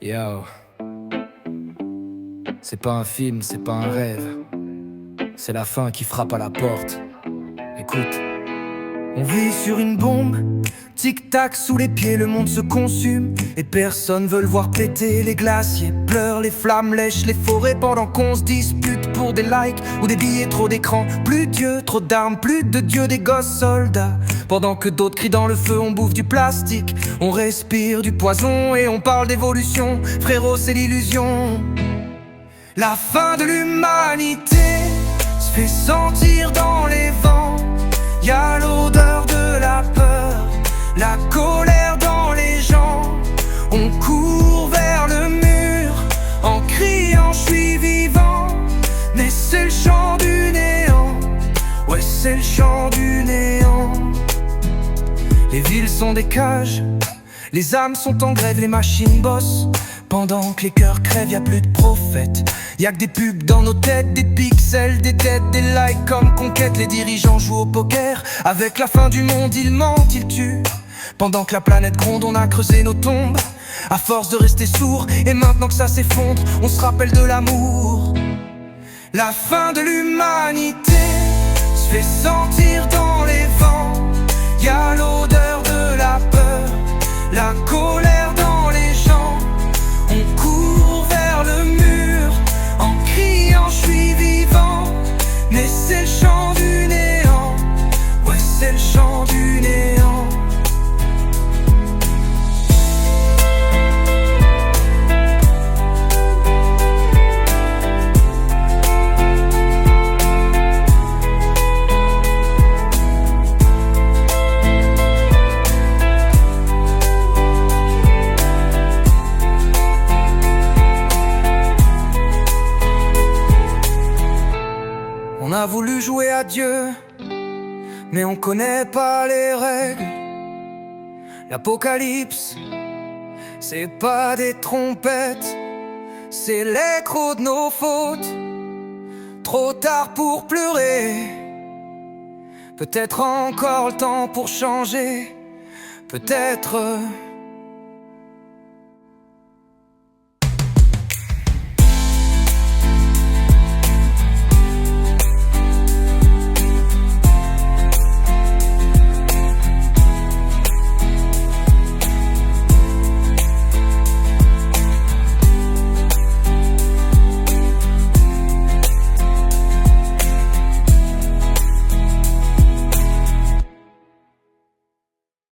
Yo, c'est pas un film, c'est pas un rêve. C'est la fin qui frappe à la porte. Écoute. On vit sur une bombe, tic-tac sous les pieds, le monde se consume. Et personne veut le voir péter, les glaciers pleurent, les flammes lèchent les forêts. Pendant qu'on se dispute pour des likes ou des billets, trop d'écran. Plus de Dieu, trop d'armes, plus de Dieu, des gosses soldats. Pendant que d'autres crient dans le feu, on bouffe du plastique. On respire du poison et on parle d'évolution. Frérot, c'est l'illusion. La fin de l'humanité se fait sentir dans les vents. Y'a l'odeur de la peur, la colère dans les gens. On court vers le mur en criant je suis vivant. Mais c'est le chant du néant, ouais c'est le chant du néant. Les villes sont des cages, les âmes sont en grève, les machines bossent. Pendant que les cœurs crèvent, y'a plus de prophètes. Y'a que des pubs dans nos têtes, des pixels, des têtes, des likes comme conquête. Les dirigeants jouent au poker. Avec la fin du monde, ils mentent, ils tuent. Pendant que la planète gronde, on a creusé nos tombes. À force de rester sourd, et maintenant que ça s'effondre, on se rappelle de l'amour. La fin de l'humanité se fait sentir dans les vents. Y'a l'odeur de la peur, la colère dans les gens. On court vers le mur en criant je suis vivant. Mais c'est le chant du néant, ouais c'est le chant du néant. On a voulu jouer à Dieu, mais on connaît pas les règles. L'apocalypse, c'est pas des trompettes, c'est l'écho de nos fautes. Trop tard pour pleurer, peut-être encore le temps pour changer. Peut-être